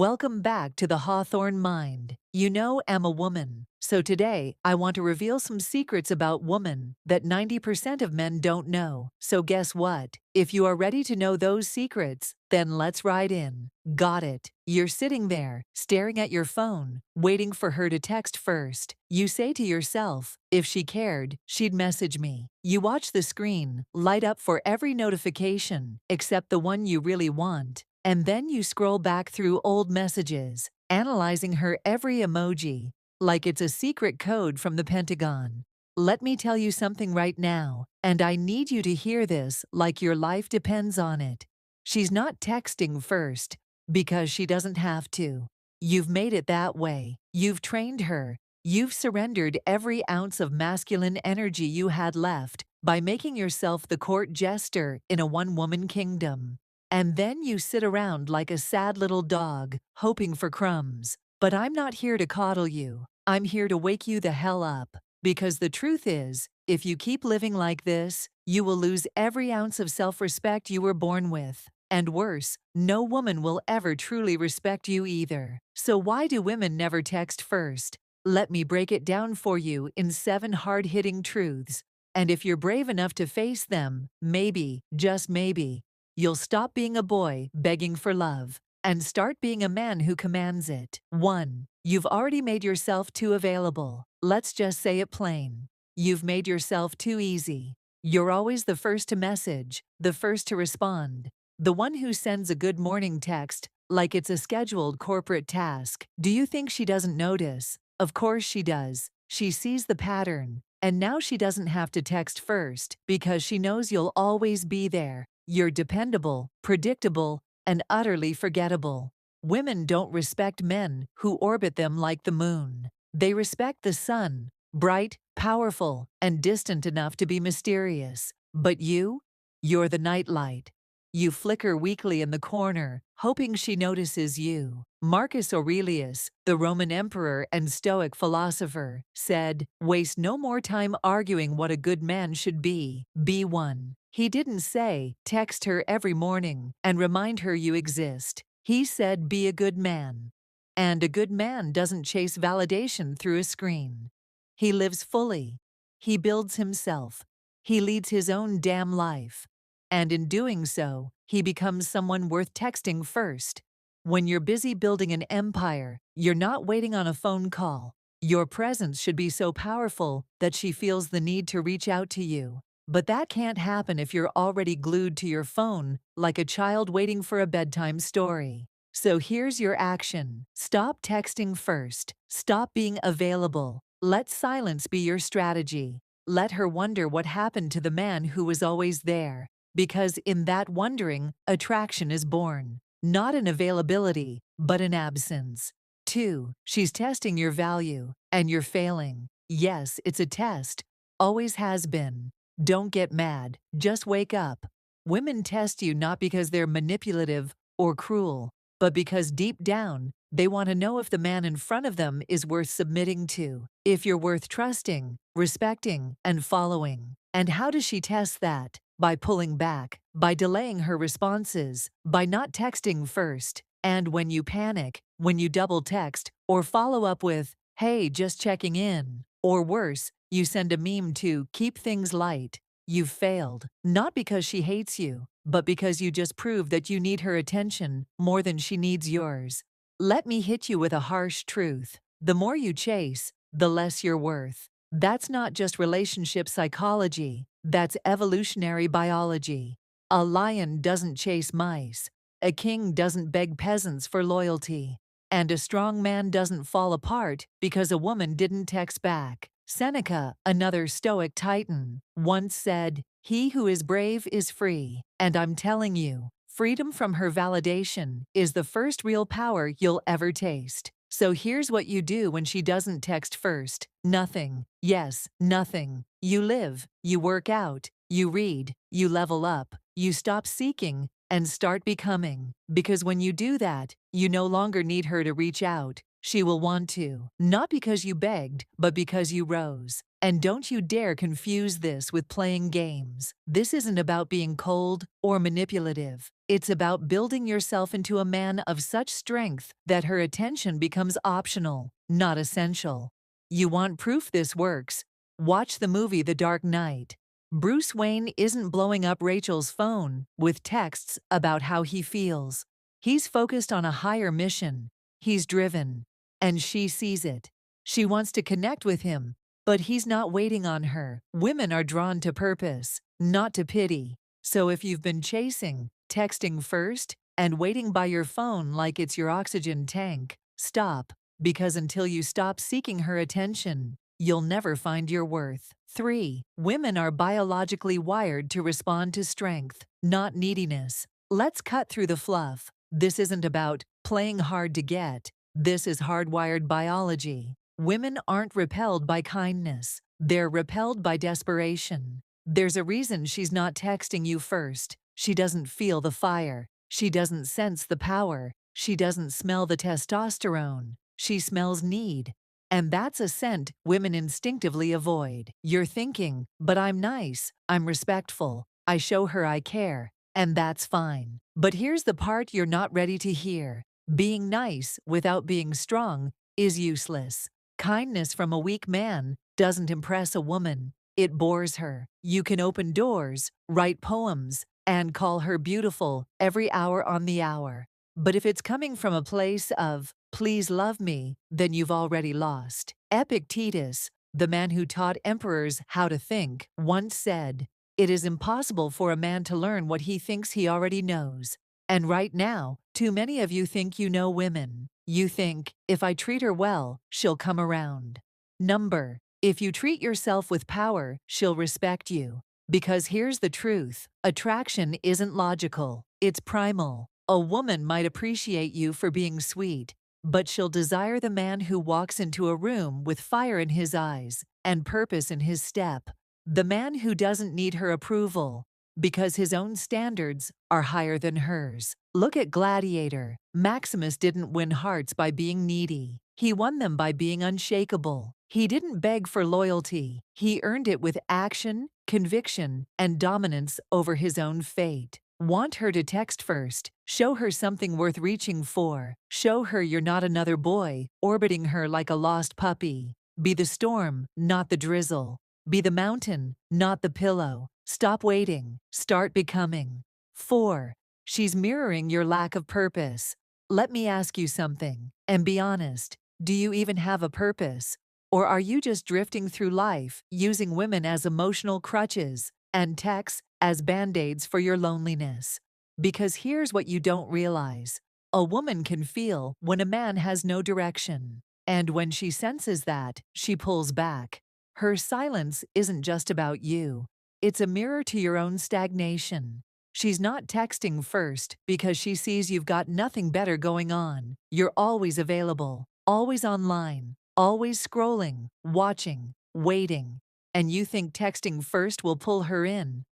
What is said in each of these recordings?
Welcome back to the Hawthorne Mind. You know I'm a woman, so today I want to reveal some secrets about women that 90% of men don't know. So guess what? If you are ready to know those secrets, then let's ride in. Got it. You're sitting there, staring at your phone, waiting for her to text first. You say to yourself, if she cared, she'd message me. You watch the screen light up for every notification, except the one you really want. And then you scroll back through old messages, analyzing her every emoji, like it's a secret code from the Pentagon. Let me tell you something right now, and I need you to hear this like your life depends on it. She's not texting first, because she doesn't have to. You've made it that way. You've trained her. You've surrendered every ounce of masculine energy you had left by making yourself the court jester in a one-woman kingdom. And then you sit around like a sad little dog, hoping for crumbs. But I'm not here to coddle you. I'm here to wake you the hell up. Because the truth is, if you keep living like this, you will lose every ounce of self-respect you were born with. And worse, no woman will ever truly respect you either. So why do women never text first? Let me break it down for you in 7 hard-hitting truths. And if you're brave enough to face them, maybe, just maybe, you'll stop being a boy begging for love and start being a man who commands it. 1. You've already made yourself too available. Let's just say it plain. You've made yourself too easy. You're always the first to message, the first to respond, the one who sends a good morning text like it's a scheduled corporate task. Do you think she doesn't notice? Of course she does. She sees the pattern. And now she doesn't have to text first because she knows you'll always be there. You're dependable, predictable, and utterly forgettable. Women don't respect men who orbit them like the moon. They respect the sun, bright, powerful, and distant enough to be mysterious. But you're the nightlight. You flicker weakly in the corner, hoping she notices you. Marcus Aurelius, the Roman emperor and Stoic philosopher, said, "Waste no more time arguing what a good man should be one." He didn't say, text her every morning and remind her you exist. He said, be a good man. And a good man doesn't chase validation through a screen. He lives fully. He builds himself. He leads his own damn life. And in doing so, he becomes someone worth texting first. When you're busy building an empire, you're not waiting on a phone call. Your presence should be so powerful that she feels the need to reach out to you. But that can't happen if you're already glued to your phone like a child waiting for a bedtime story. So here's your action. Stop texting first. Stop being available. Let silence be your strategy. Let her wonder what happened to the man who was always there. Because in that wondering, attraction is born. Not in availability, but in absence. 2. She's testing your value, and you're failing. Yes, it's a test. Always has been. Don't get mad. Just wake up. Women test you not because they're manipulative or cruel, but because deep down, they want to know if the man in front of them is worth submitting to, if you're worth trusting, respecting, and following. And how does she test that? By pulling back, by delaying her responses, by not texting first. And when you panic, when you double text, or follow up with, "Hey, just checking in," or worse, you send a meme to keep things light, you've failed. Not because she hates you, but because you just proved that you need her attention more than she needs yours. Let me hit you with a harsh truth. The more you chase, the less you're worth. That's not just relationship psychology, that's evolutionary biology. A lion doesn't chase mice. A king doesn't beg peasants for loyalty. And a strong man doesn't fall apart because a woman didn't text back. Seneca, another Stoic titan, once said, "He who is brave is free." And I'm telling you, freedom from her validation is the first real power you'll ever taste. So here's what you do when she doesn't text first. Nothing. Yes, nothing. You live, you work out, you read, you level up, you stop seeking, and start becoming. Because when you do that, you no longer need her to reach out. She will want to. Not because you begged, but because you rose. And don't you dare confuse this with playing games. This isn't about being cold or manipulative. It's about building yourself into a man of such strength that her attention becomes optional, not essential. You want proof this works? Watch the movie The Dark Knight. Bruce Wayne isn't blowing up Rachel's phone with texts about how he feels. He's focused on a higher mission. He's driven. And she sees it. She wants to connect with him, but he's not waiting on her. Women are drawn to purpose, not to pity. So if you've been chasing, texting first, and waiting by your phone like it's your oxygen tank, stop, because until you stop seeking her attention, you'll never find your worth. 3. Women are biologically wired to respond to strength, not neediness. Let's cut through the fluff. This isn't about playing hard to get. This is hardwired biology. Women aren't repelled by kindness. They're repelled by desperation. There's a reason she's not texting you first. She doesn't feel the fire. She doesn't sense the power. She doesn't smell the testosterone. She smells need. And that's a scent women instinctively avoid. You're thinking, but I'm nice, I'm respectful, I show her I care, and that's fine. But here's the part you're not ready to hear. Being nice without being strong is useless. Kindness from a weak man doesn't impress a woman. It bores her. You can open doors, write poems, and call her beautiful every hour on the hour. But if it's coming from a place of, please love me, then you've already lost. Epictetus, the man who taught emperors how to think, once said, "It is impossible for a man to learn what he thinks he already knows." And right now, too many of you think you know women. You think, if I treat her well, she'll come around. If you treat yourself with power, she'll respect you. Because here's the truth, attraction isn't logical, it's primal. A woman might appreciate you for being sweet, but she'll desire the man who walks into a room with fire in his eyes and purpose in his step. The man who doesn't need her approval, because his own standards are higher than hers. Look at Gladiator. Maximus didn't win hearts by being needy. He won them by being unshakable. He didn't beg for loyalty. He earned it with action, conviction, and dominance over his own fate. Want her to text first. Show her something worth reaching for. Show her you're not another boy, orbiting her like a lost puppy. Be the storm, not the drizzle. Be the mountain, not the pillow. Stop waiting. Start becoming. 4. She's mirroring your lack of purpose. Let me ask you something, and be honest. Do you even have a purpose? Or are you just drifting through life, using women as emotional crutches and texts as band-aids for your loneliness? Because here's what you don't realize. A woman can feel when a man has no direction. And when she senses that, she pulls back. Her silence isn't just about you. It's a mirror to your own stagnation. She's not texting first because she sees you've got nothing better going on. You're always available, always online, always scrolling, watching, waiting. And you think texting first will pull her in.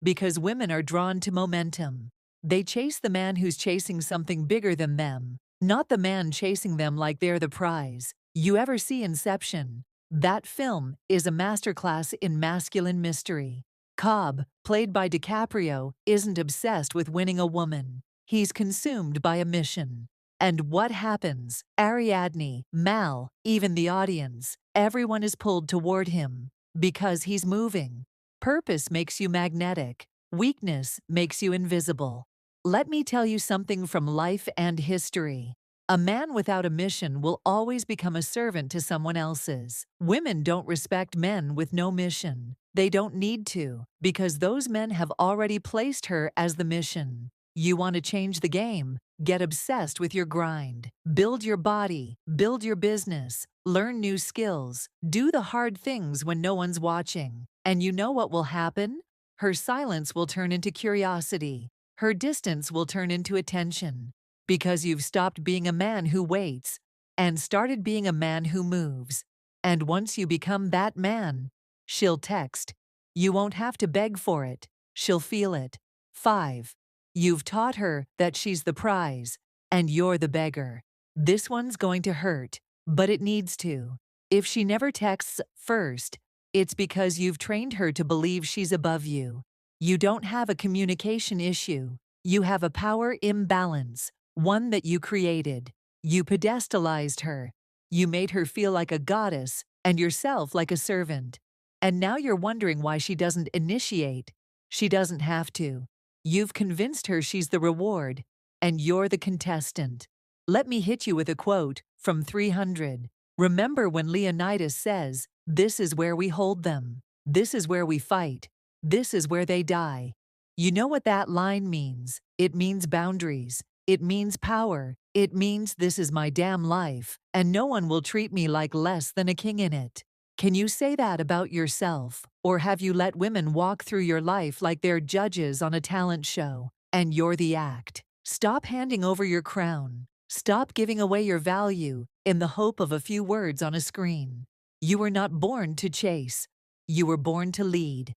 Because women are drawn to momentum. They chase the man who's chasing something bigger than them, not the man chasing them like they're the prize. You ever see Inception? That film is a masterclass in masculine mystery. Cobb, played by DiCaprio, isn't obsessed with winning a woman. He's consumed by a mission. And what happens? Ariadne, Mal, even the audience, everyone is pulled toward him. Because he's moving. Purpose makes you magnetic. Weakness makes you invisible. Let me tell you something from life and history. A man without a mission will always become a servant to someone else's. Women don't respect men with no mission. They don't need to, because those men have already placed her as the mission. You want to change the game? Get obsessed with your grind. Build your body, build your business, learn new skills, do the hard things when no one's watching. And you know what will happen? Her silence will turn into curiosity. Her distance will turn into attention. Because you've stopped being a man who waits and started being a man who moves. And once you become that man, she'll text. You won't have to beg for it. She'll feel it. 5. You've taught her that she's the prize, and you're the beggar. This one's going to hurt, but it needs to. If she never texts first, it's because you've trained her to believe she's above you. You don't have a communication issue. You have a power imbalance, one that you created. You pedestalized her. You made her feel like a goddess and yourself like a servant. And now you're wondering why she doesn't initiate. She doesn't have to. You've convinced her she's the reward, and you're the contestant. Let me hit you with a quote from 300. Remember when Leonidas says, "This is where we hold them. This is where we fight. This is where they die." You know what that line means. It means boundaries. It means power. It means this is my damn life, and no one will treat me like less than a king in it. Can you say that about yourself? Or have you let women walk through your life like they're judges on a talent show, and you're the act? Stop handing over your crown. Stop giving away your value in the hope of a few words on a screen. You were not born to chase. You were born to lead.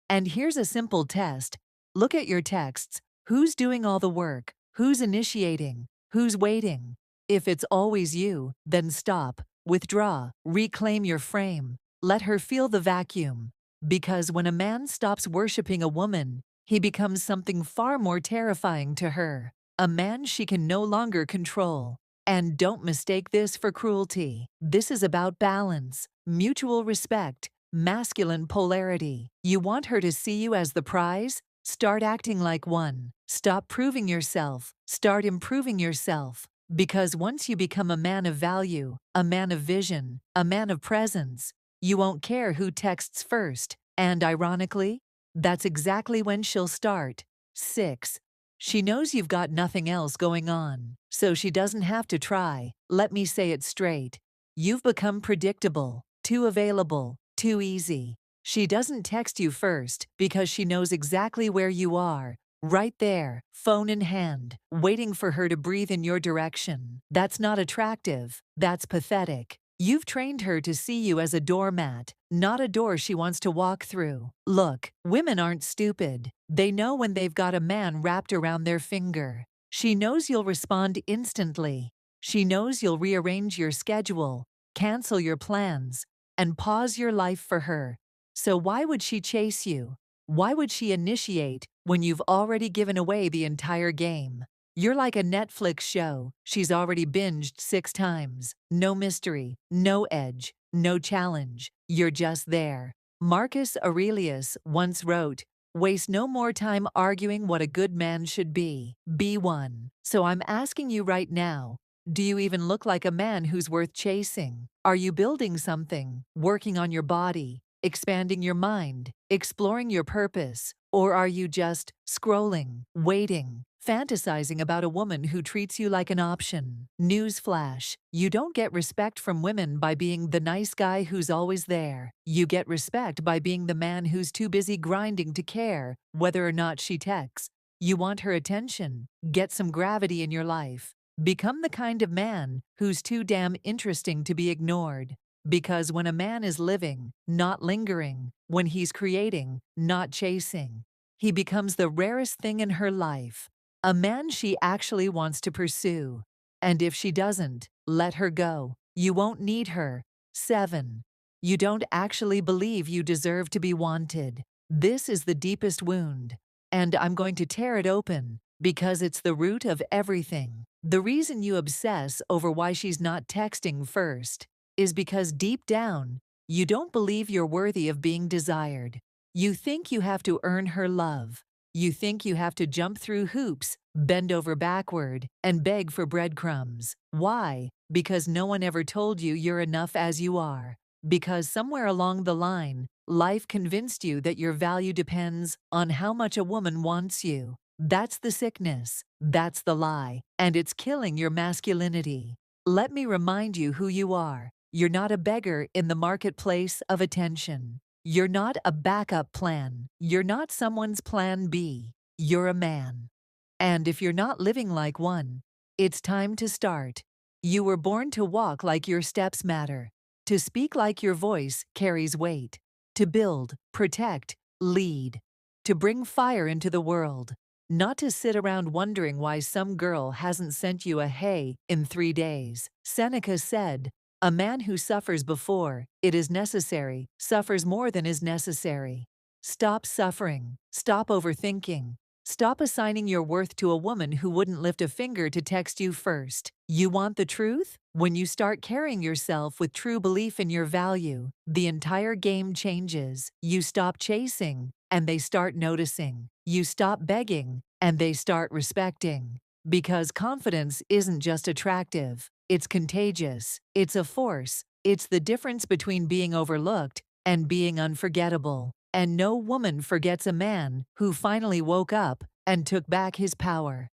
And here's a simple test. Look at your texts. Who's doing all the work? Who's initiating? Who's waiting? If it's always you, then stop, withdraw, reclaim your frame. Let her feel the vacuum. Because when a man stops worshiping a woman, he becomes something far more terrifying to her. A man she can no longer control. And don't mistake this for cruelty. This is about balance, mutual respect, masculine polarity. You want her to see you as the prize? Start acting like one. Stop proving yourself. Start improving yourself. Because once you become a man of value, a man of vision, a man of presence, you won't care who texts first. And ironically, that's exactly when she'll start. 6. She knows you've got nothing else going on, so she doesn't have to try. Let me say it straight. You've become predictable, too available, too easy. She doesn't text you first because she knows exactly where you are, right there, phone in hand, waiting for her to breathe in your direction. That's not attractive. That's pathetic. You've trained her to see you as a doormat, not a door she wants to walk through. Look, women aren't stupid. They know when they've got a man wrapped around their finger. She knows you'll respond instantly. She knows you'll rearrange your schedule, cancel your plans, and pause your life for her. So why would she chase you? Why would she initiate when you've already given away the entire game? You're like a Netflix show she's already binged 6 times. No mystery, no edge, no challenge. You're just there. Marcus Aurelius once wrote, "Waste no more time arguing what a good man should be. Be one." So I'm asking you right now, do you even look like a man who's worth chasing? Are you building something, working on your body, expanding your mind, exploring your purpose? Or are you just scrolling, waiting, fantasizing about a woman who treats you like an option? Newsflash, you don't get respect from women by being the nice guy who's always there. You get respect by being the man who's too busy grinding to care whether or not she texts. You want her attention? Get some gravity in your life. Become the kind of man who's too damn interesting to be ignored. Because when a man is living, not lingering, when he's creating, not chasing, he becomes the rarest thing in her life. A man she actually wants to pursue. And if she doesn't, let her go. You won't need her. 7. You don't actually believe you deserve to be wanted. This is the deepest wound. And I'm going to tear it open, because it's the root of everything. The reason you obsess over why she's not texting first is because deep down, you don't believe you're worthy of being desired. You think you have to earn her love. You think you have to jump through hoops, bend over backward, and beg for breadcrumbs. Why? Because no one ever told you you're enough as you are. Because somewhere along the line, life convinced you that your value depends on how much a woman wants you. That's the sickness. That's the lie. And it's killing your masculinity. Let me remind you who you are. You're not a beggar in the marketplace of attention. You're not a backup plan. You're not someone's plan B. You're a man. And if you're not living like one, it's time to start. You were born to walk like your steps matter, to speak like your voice carries weight, to build, protect, lead, to bring fire into the world, not to sit around wondering why some girl hasn't sent you a hey in 3 days. Seneca said, "A man who suffers before it is necessary suffers more than is necessary." Stop suffering. Stop overthinking. Stop assigning your worth to a woman who wouldn't lift a finger to text you first. You want the truth? When you start carrying yourself with true belief in your value, the entire game changes. You stop chasing, and they start noticing. You stop begging, and they start respecting. Because confidence isn't just attractive, it's contagious. It's a force. It's the difference between being overlooked and being unforgettable. And no woman forgets a man who finally woke up and took back his power.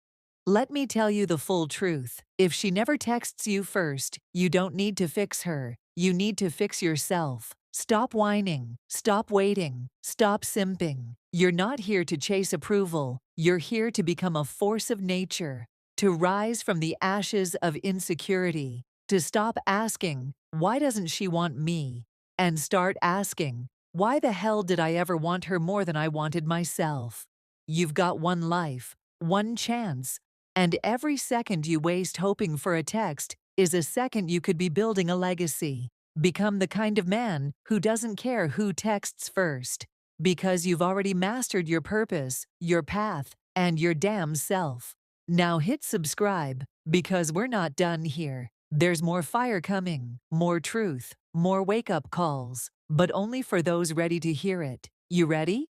Let me tell you the full truth. If she never texts you first, you don't need to fix her. You need to fix yourself. Stop whining. Stop waiting. Stop simping. You're not here to chase approval. You're here to become a force of nature, to rise from the ashes of insecurity, to stop asking, "Why doesn't she want me?" and start asking, "Why the hell did I ever want her more than I wanted myself?" You've got one life, one chance, and every second you waste hoping for a text is a second you could be building a legacy. Become the kind of man who doesn't care who texts first, because you've already mastered your purpose, your path, and your damn self. Now hit subscribe, because we're not done here. There's more fire coming, more truth, more wake-up calls, but only for those ready to hear it. You ready?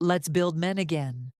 Let's build men again.